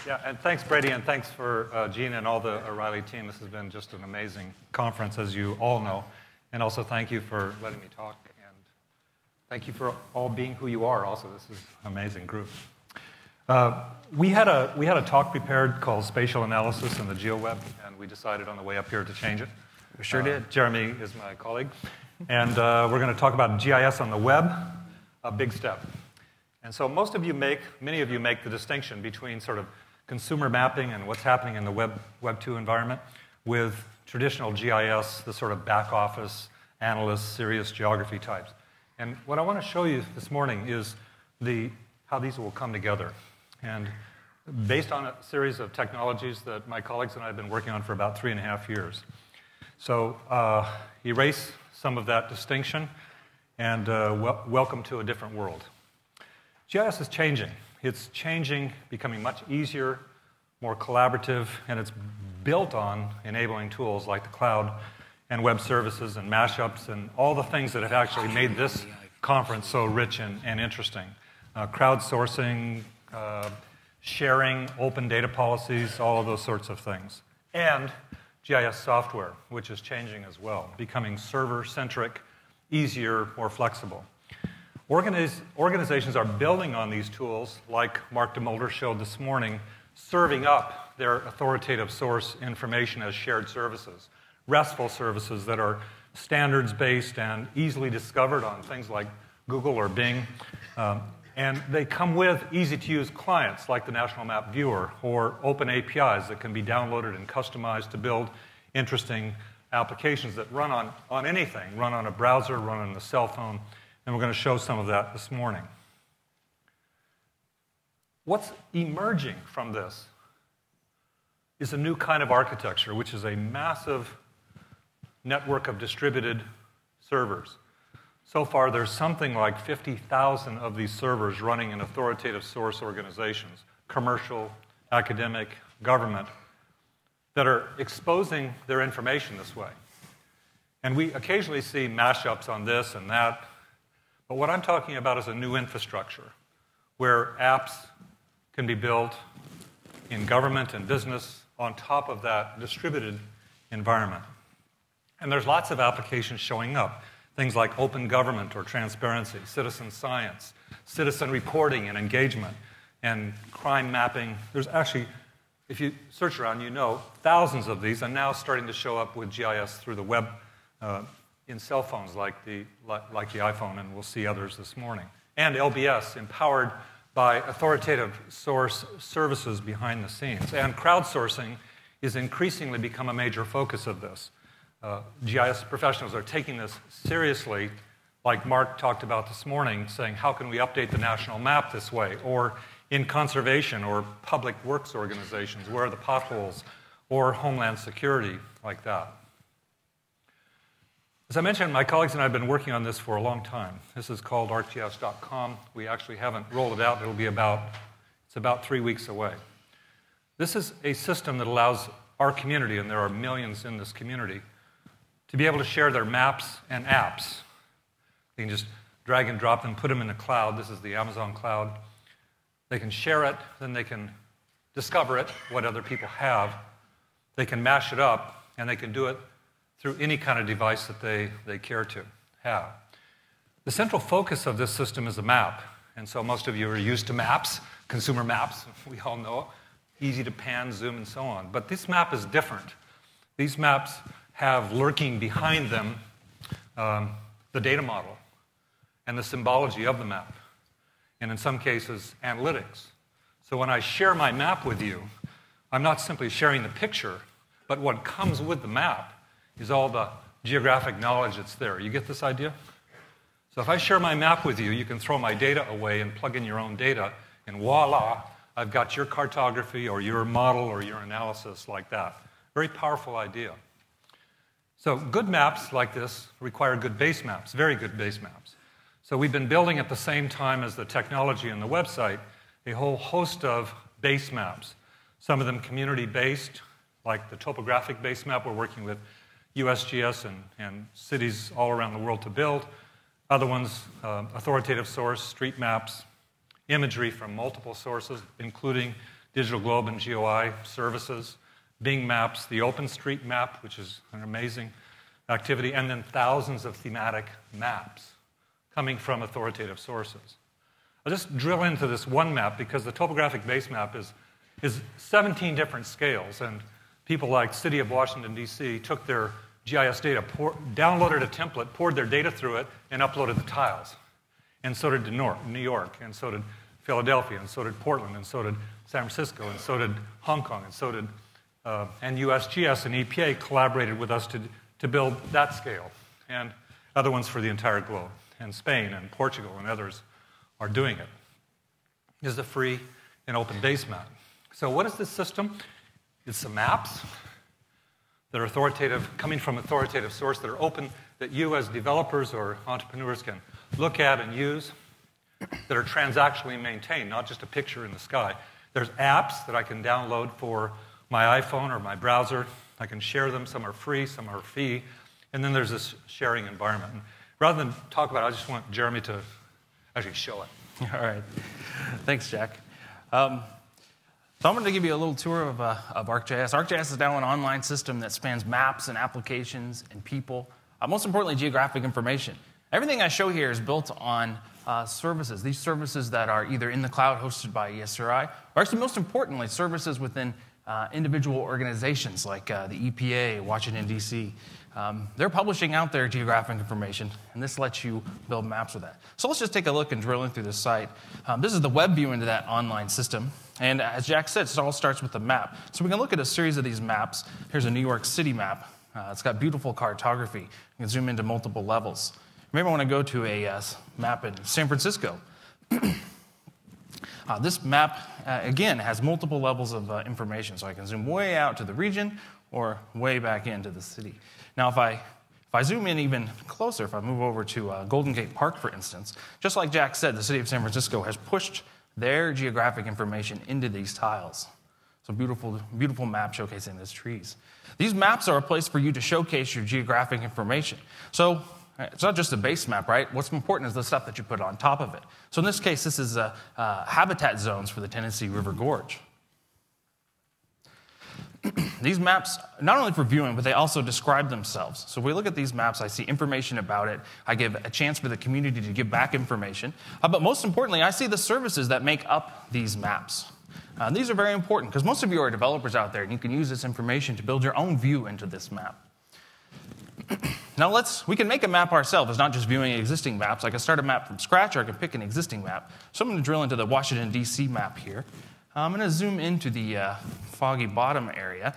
Yeah, and thanks, Brady, and thanks for Gene and all the O'Reilly team. This has been just an amazing conference, as you all know. And also thank you for letting me talk. And thank you for all being who you are also. This is an amazing group. We had a talk prepared called Spatial Analysis in the Geo Web, and we decided on the way up here to change it. We sure did. Jeremy is my colleague. And we're going to talk about GIS on the web, a big step. And so many of you make the distinction between sort of consumer mapping and what's happening in the Web 2 environment with traditional GIS, the sort of back office, analysts, serious geography types. And what I want to show you this morning is how these will come together. And based on a series of technologies that my colleagues and I have been working on for about 3.5 years. So erase some of that distinction and welcome to a different world. GIS is changing. It's changing, becoming much easier, more collaborative, and it's built on enabling tools like the cloud and web services and mashups and all the things that have actually made this conference so rich and interesting. Crowdsourcing, sharing, open data policies, all of those sorts of things. And GIS software, which is changing as well, becoming server-centric, easier, more flexible. Organizations are building on these tools, like Mark DeMulder showed this morning, serving up their authoritative source information as shared services, RESTful services that are standards-based and easily discovered on things like Google or Bing. And they come with easy-to-use clients like the National Map Viewer or open APIs that can be downloaded and customized to build interesting applications that run on anything, run on a browser, run on a cell phone. And we're going to show some of that this morning. What's emerging from this is a new kind of architecture, which is a massive network of distributed servers. So far, there's something like 50,000 of these servers running in authoritative source organizations, commercial, academic, government, that are exposing their information this way. And we occasionally see mashups on this and that. But what I'm talking about is a new infrastructure where apps can be built in government and business on top of that distributed environment. And there's lots of applications showing up, things like open government or transparency, citizen science, citizen reporting and engagement, and crime mapping. There's actually, if you search around, you know, thousands of these are now starting to show up with GIS through the web in cell phones like the iPhone, and we'll see others this morning. And LBS, empowered by authoritative source services behind the scenes. And crowdsourcing is increasingly become a major focus of this. GIS professionals are taking this seriously, like Mark talked about this morning, saying, how can we update the national map this way? Or in conservation or public works organizations, where are the potholes? Or homeland security, like that. As I mentioned, my colleagues and I have been working on this for a long time. This is called ArcGIS.com. We actually haven't rolled it out. It's about 3 weeks away. This is a system that allows our community, and there are millions in this community, to be able to share their maps and apps. They can just drag and drop them, put them in the cloud. This is the Amazon cloud. They can share it, then they can discover it, what other people have. They can mash it up, and they can do it through any kind of device that they care to have. The central focus of this system is a map. And so most of you are used to maps, consumer maps, we all know, easy to pan, zoom, and so on. But this map is different. These maps have lurking behind them the data model and the symbology of the map, and in some cases, analytics. So when I share my map with you, I'm not simply sharing the picture, but what comes with the map is all the geographic knowledge that's there. You get this idea? So if I share my map with you, you can throw my data away and plug in your own data, and voila, I've got your cartography or your model or your analysis like that. Very powerful idea. So good maps like this require good base maps, very good base maps. So we've been building at the same time as the technology and the website a whole host of base maps. Some of them community-based, like the topographic base map we're working with USGS and cities all around the world to build. Other ones, authoritative source, street maps, imagery from multiple sources, including Digital Globe and GeoEye services, Bing Maps, the OpenStreetMap, which is an amazing activity, and then thousands of thematic maps coming from authoritative sources. I'll just drill into this one map because the topographic base map is 17 different scales, and people like City of Washington, D.C. took their GIS data, downloaded a template, poured their data through it, and uploaded the tiles. And so did New York, and so did Philadelphia, and so did Portland, and so did San Francisco, and so did Hong Kong, and so did and USGS and EPA collaborated with us to build that scale, and other ones for the entire globe. And Spain and Portugal and others are doing it. This is a free and open base map. So what is this system? It's some maps that are authoritative, coming from authoritative source, that are open, that you as developers or entrepreneurs can look at and use, that are transactionally maintained, not just a picture in the sky. There's apps that I can download for my iPhone or my browser. I can share them. Some are free, some are fee. And then there's this sharing environment. And rather than talk about it, I just want Jeremy to actually show it. All right. Thanks, Jack. So I'm going to give you a little tour of ArcGIS. ArcGIS is now an online system that spans maps and applications and people, most importantly, geographic information. Everything I show here is built on services. These services that are either in the cloud hosted by ESRI, or actually, most importantly, services within individual organizations like the EPA, Washington, D.C. They're publishing out their geographic information, and this lets you build maps with that. So let's just take a look and drill in through this site. This is the web view into that online system. And as Jack said, it all starts with the map. So we can look at a series of these maps. Here's a New York City map. It's got beautiful cartography. You can zoom into multiple levels. You may want to go to a map in San Francisco. This map, again, has multiple levels of information. So I can zoom way out to the region or way back into the city. Now, if I zoom in even closer, if I move over to Golden Gate Park, for instance, just like Jack said, the city of San Francisco has pushed their geographic information into these tiles. So beautiful, beautiful map showcasing those trees. These maps are a place for you to showcase your geographic information. So it's not just a base map, right? What's important is the stuff that you put on top of it. So in this case, this is habitat zones for the Tennessee River Gorge. These maps, not only for viewing, but they also describe themselves. So if we look at these maps, I see information about it. I give a chance for the community to give back information. But most importantly, I see the services that make up these maps. These are very important because most of you are developers out there, and you can use this information to build your own view into this map. Now we can make a map ourselves. It's not just viewing existing maps. I can start a map from scratch, or I can pick an existing map. So I'm going to drill into the Washington, D.C. map here. I'm going to zoom into the foggy bottom area.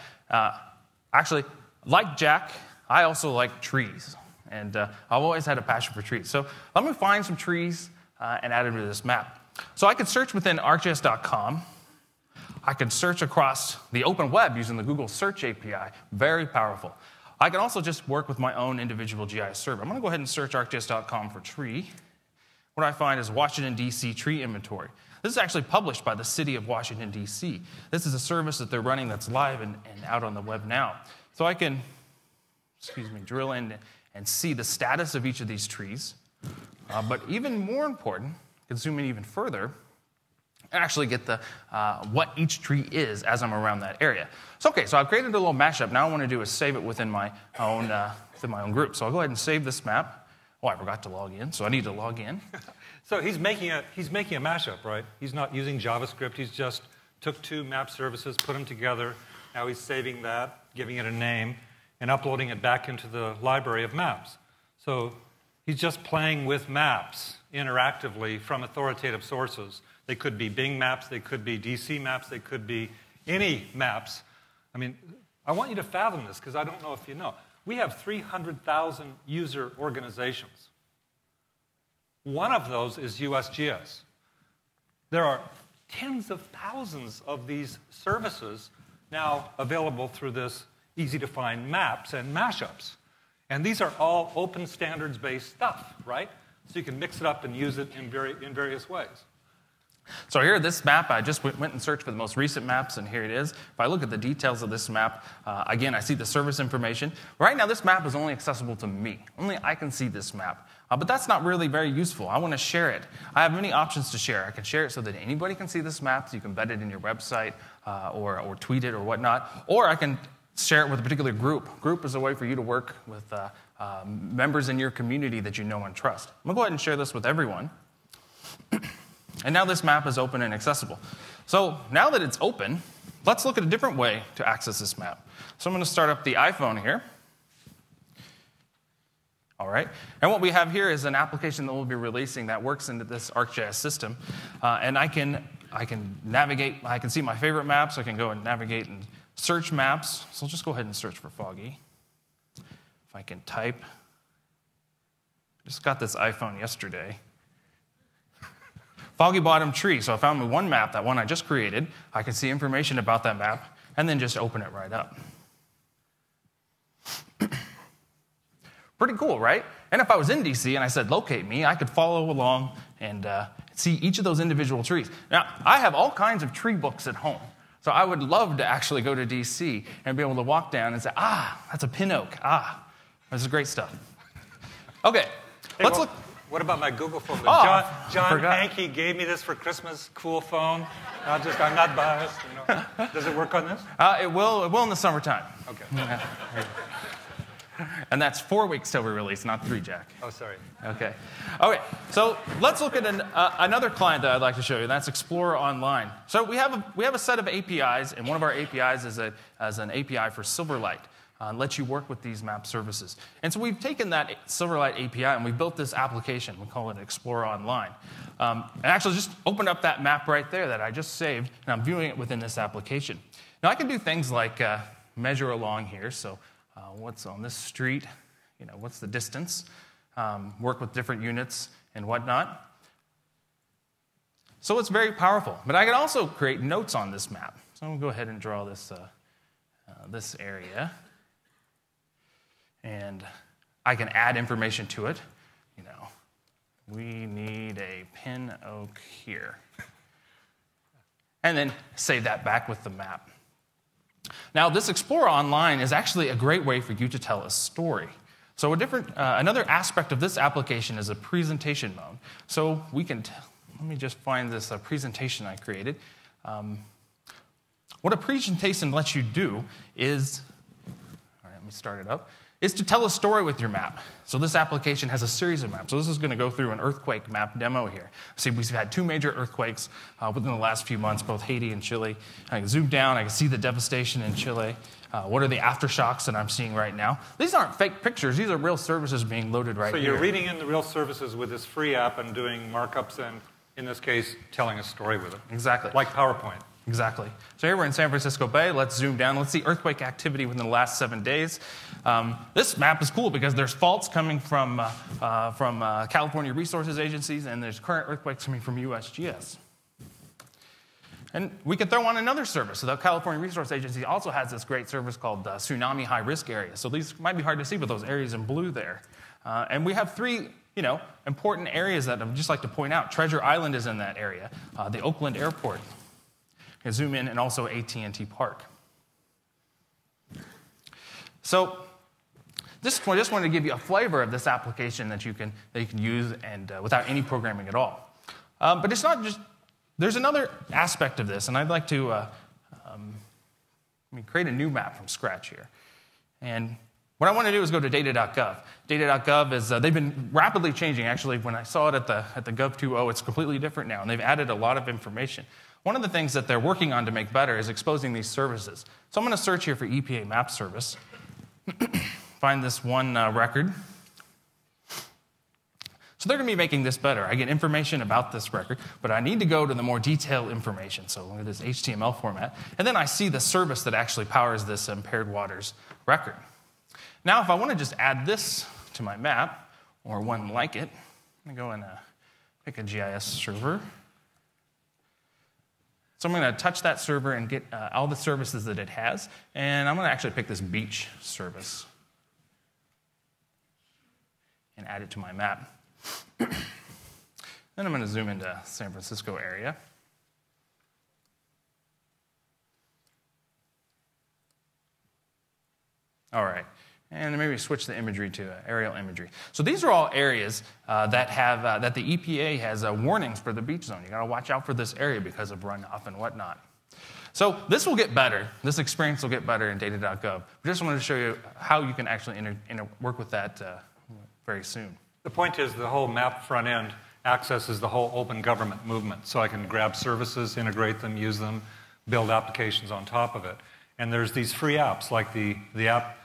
Actually, like Jack, I also like trees. And I've always had a passion for trees. So let me find some trees and add them to this map. So I could search within ArcGIS.com. I can search across the open web using the Google Search API. Very powerful. I can also just work with my own individual GIS server. I'm going to go ahead and search ArcGIS.com for tree. What I find is Washington, D.C. tree inventory. This is actually published by the city of Washington, D.C. This is a service that they're running that's live and out on the web now. So I can, drill in and see the status of each of these trees. But even more important, I can zoom in even further and actually get the what each tree is as I'm around that area. So I've created a little mashup. Now what I want to do is save it within my own group. So I'll go ahead and save this map. Oh, I forgot to log in, so I need to log in. So he's making a mashup, right? He's not using JavaScript. He's just took two map services, put them together. Now he's saving that, giving it a name, and uploading it back into the library of maps. So he's just playing with maps interactively from authoritative sources. They could be Bing maps, they could be DC maps, they could be any maps. I mean, I want you to fathom this because I don't know if you know. We have 300,000 user organizations. One of those is USGS. There are tens of thousands of these services now available through this easy-to-find maps and mashups. And these are all open standards-based stuff, right? So you can mix it up and use it in various ways. So here, this map, I just went and searched for the most recent maps, and here it is. If I look at the details of this map, again, I see the service information. Right now, this map is only accessible to me. Only I can see this map. But that's not really very useful. I want to share it. I have many options to share. I can share it so that anybody can see this map, so you can embed it in your website or tweet it or whatnot. Or I can share it with a particular group. Group is a way for you to work with members in your community that you know and trust. I'm going to go ahead and share this with everyone. And now this map is open and accessible. So now that it's open, let's look at a different way to access this map. So I'm going to start up the iPhone here. All right. And what we have here is an application that we'll be releasing that works into this ArcGIS system. And I can navigate. I can see my favorite maps. I can go and navigate and search maps. So I'll just go ahead and search for Foggy. If I can type. I just got this iPhone yesterday. Foggy Bottom Tree. So I found me one map, that one I just created. I can see information about that map and then just open it right up. Pretty cool, right? And if I was in DC and I said, locate me, I could follow along and see each of those individual trees. Now, I have all kinds of tree books at home. So I would love to actually go to DC and be able to walk down and say, that's a pin oak. This is great stuff. Okay, let's look. What about my Google phone? John Hankey gave me this for Christmas. Cool phone. I'm not biased. Does it work on this? It will in the summertime. Okay. And that's 4 weeks till we release, not 3, Jack. Oh, sorry. Okay. So let's look at another client that I'd like to show you. That's Explorer Online. So we have a set of APIs, and one of our APIs is an API for Silverlight. Lets you work with these map services. And so we've taken that Silverlight API and we built this application. We call it Explorer Online. And actually just opened up that map right there that I just saved, and I'm viewing it within this application. Now I can do things like measure along here. So what's on this street? What's the distance? Work with different units and whatnot. So it's very powerful. But I can also create notes on this map. So I'm going to go ahead and draw this area. And I can add information to it. We need a pin oak here. And then save that back with the map. Now, this Explorer Online is actually a great way for you to tell a story. So another aspect of this application is a presentation mode. So we can, let me just find this presentation I created. What a presentation lets you do is, all right, let me start it up, is to tell a story with your map. So this application has a series of maps. So this is going to go through an earthquake map demo here. See, we've had 2 major earthquakes within the last few months, both Haiti and Chile. I can zoom down. I can see the devastation in Chile. What are the aftershocks that I'm seeing right now? These aren't fake pictures. These are real services being loaded right here. So you're reading in the real services with this free app and doing markups and, in this case, telling a story with it. Exactly. Like PowerPoint. Exactly. So here we're in San Francisco Bay. Let's zoom down. Let's see earthquake activity within the last 7 days. This map is cool because there's faults coming from California resources agencies, and there's current earthquakes coming from USGS. And we could throw on another service. So the California Resource Agency also has this great service called Tsunami High Risk Area. So these might be hard to see, but those areas in blue there. And we have 3 important areas that I'd just like to point out. Treasure Island is in that area. The Oakland Airport. You can zoom in, and also AT&T Park. So I just wanted to give you a flavor of this application that you can use and without any programming at all. But it's not just. There's another aspect of this, and I'd like to create a new map from scratch here. And what I want to do is go to data.gov. Data.gov is, they've been rapidly changing. Actually, when I saw it at the Gov 2.0, it's completely different now, and they've added a lot of information. One of the things that they're working on to make better is exposing these services. So I'm going to search here for EPA Map Service, find this one record. So they're going to be making this better. I get information about this record, but I need to go to the more detailed information. So look at this HTML format. And then I see the service that actually powers this impaired waters record. Now, if I want to just add this to my map, or one like it, I'm going to go and pick a GIS server. So I'm going to touch that server and get all the services that it has. And I'm going to actually pick this beach service and add it to my map. Then I'm going to zoom into San Francisco area. All right. And maybe switch the imagery to aerial imagery. So these are all areas that the EPA has warnings for the beach zone. You got to watch out for this area because of runoff and whatnot. So this will get better. This experience will get better in data.gov. We just wanted to show you how you can actually work with that very soon. The point is the whole map front end accesses the whole open government movement. So I can grab services, integrate them, use them, build applications on top of it. And there's these free apps like the app.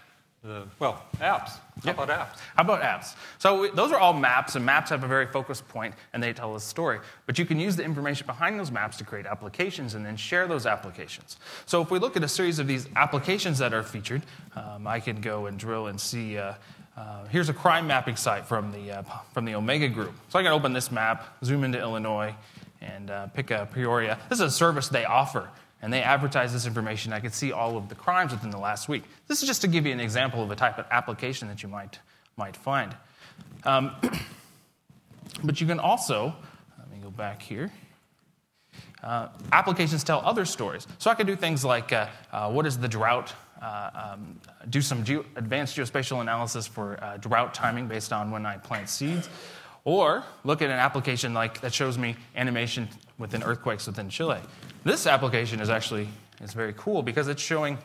Apps. How about apps? How about apps? So those are all maps, and maps have a very focused point, and they tell a story. But you can use the information behind those maps to create applications and then share those applications. So if we look at a series of these applications that are featured, I can go and drill and see, here's a crime mapping site from the Omega Group. So I can open this map, zoom into Illinois, and pick a Peoria. This is a service they offer. And they advertise this information. I could see all of the crimes within the last week. This is just to give you an example of a type of application that you might find. But you can also, let me go back here. Applications tell other stories. So I could do things like, what is the drought? Do some advanced geospatial analysis for drought timing based on when I plant seeds. Or look at an application like that shows me animation within earthquakes within Chile. This application is very cool because it's showing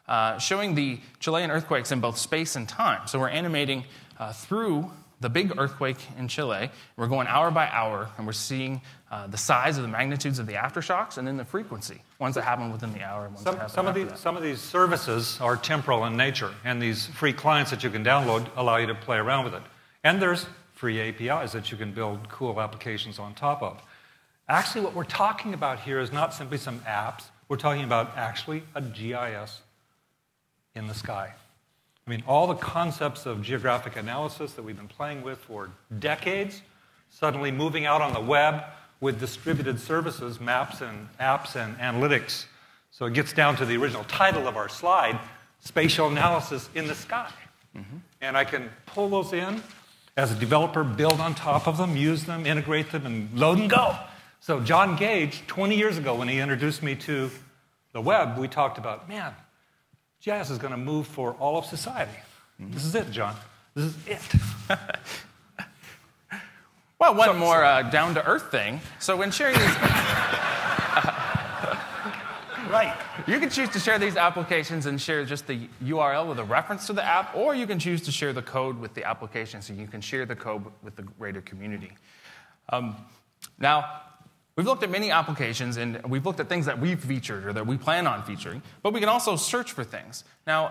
the Chilean earthquakes in both space and time. So we're animating through the big earthquake in Chile. We're going hour by hour, and we're seeing the size of the magnitudes of the aftershocks and then the frequency, ones that happen within the hour and ones that happen after that. Some of these services are temporal in nature, and these free clients that you can download allow you to play around with it. And there's free APIs that you can build cool applications on top of. Actually, what we're talking about here is not simply some apps. We're talking about actually a GIS in the sky. I mean, all the concepts of geographic analysis that we've been playing with for decades, suddenly moving out on the web with distributed services, maps and apps and analytics. So it gets down to the original title of our slide, Spatial Analysis in the Sky. Mm-hmm. And I can pull those in as a developer, build on top of them, use them, integrate them, and load and go. So John Gage, 20 years ago when he introduced me to the web, we talked about, man, GIS is going to move for all of society. Mm-hmm. This is it, John. This is it. Well, one more down-to-earth thing. So when sharing these... Right. You can choose to share these applications and share just the URL with a reference to the app, or you can choose to share the code with the application so you can share the code with the greater community. Now, we've looked at many applications, and we've looked at things that we've featured or that we plan on featuring, but we can also search for things. Now,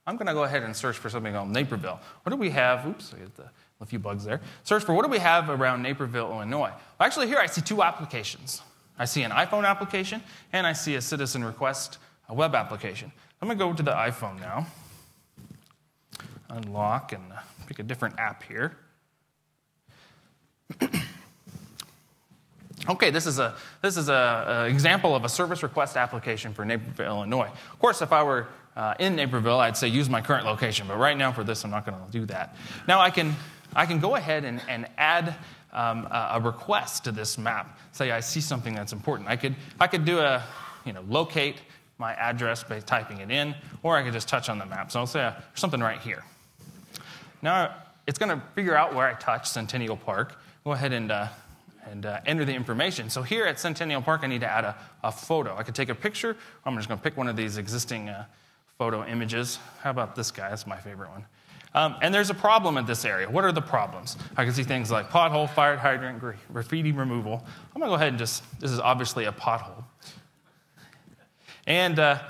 I'm going to go ahead and search for something called Naperville. What do we have? Oops, I got a few bugs there. Search for what do we have around Naperville, Illinois? Well, actually, here I see two applications. I see an iPhone application, and I see a citizen request, a web application. I'm going to go to the iPhone now, unlock, and pick a different app here. Okay, this is a example of a service request application for Naperville, Illinois. Of course, if I were in Naperville, I'd say use my current location, but right now for this, I'm not going to do that. Now I can go ahead and add a request to this map. Say I see something that's important. I could do a locate my address by typing it in, or I could just touch on the map. So I'll say there's something right here. Now it's going to figure out where I touch Centennial Park. Go ahead and enter the information. So here at Centennial Park, I need to add a photo. I could take a picture. Or I'm just going to pick one of these existing photo images. How about this guy? That's my favorite one. And there's a problem in this area. What are the problems? I can see things like pothole, fire hydrant, graffiti removal. I'm going to go ahead and this is obviously a pothole. And to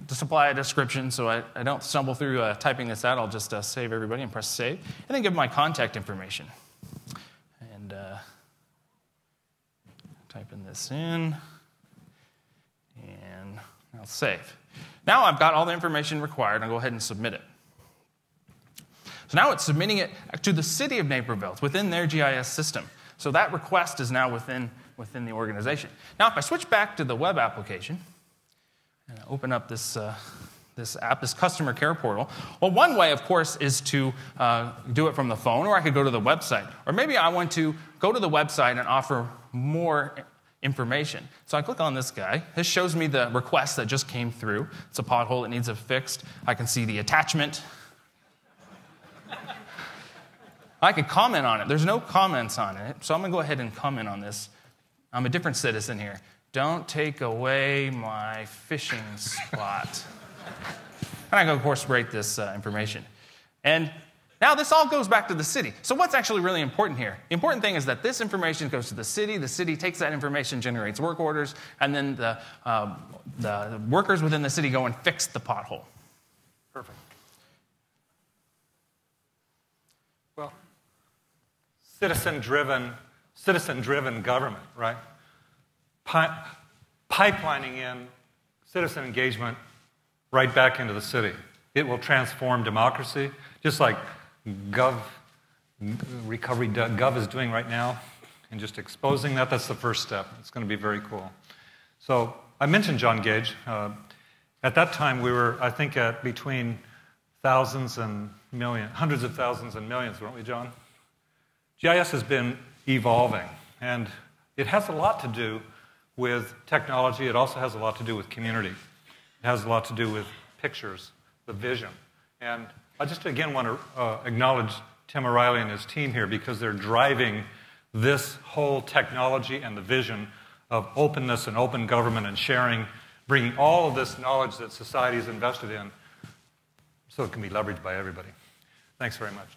supply a description so I don't stumble through typing this out, I'll just save everybody and press save. And then give my contact information. And type in this in. And I'll save. Now I've got all the information required. I'll go ahead and submit it. So now it's submitting it to the city of Naperville. It's within their GIS system. So that request is now within the organization. Now, if I switch back to the web application and open up this app, this customer care portal, well, one way, of course, is to do it from the phone, or I could go to the website. Or maybe I want to go to the website and offer more information. So I click on this guy. This shows me the request that just came through. It's a pothole that needs it fixed. I can see the attachment. I can comment on it. There's no comments on it, so I'm going to go ahead and comment on this. I'm a different citizen here. Don't take away my fishing spot. And I can, of course, rate this information. And now this all goes back to the city. So what's actually really important here? The important thing is that this information goes to the city takes that information, generates work orders, and then the workers within the city go and fix the pothole. Perfect. Well, citizen-driven government, right? Pipelining in citizen engagement right back into the city. It will transform democracy, just like Gov is doing right now, and just exposing that. That's the first step. It's going to be very cool. So I mentioned John Gage. At that time, we were, I think, at between thousands and millions, hundreds of thousands and millions, weren't we, John? GIS has been evolving, and it has a lot to do with technology. It also has a lot to do with community. It has a lot to do with pictures, the vision. And I just, again, want to acknowledge Tim O'Reilly and his team here because they're driving this whole technology and the vision of openness and open government and sharing, bringing all of this knowledge that society is invested in so it can be leveraged by everybody. Thanks very much.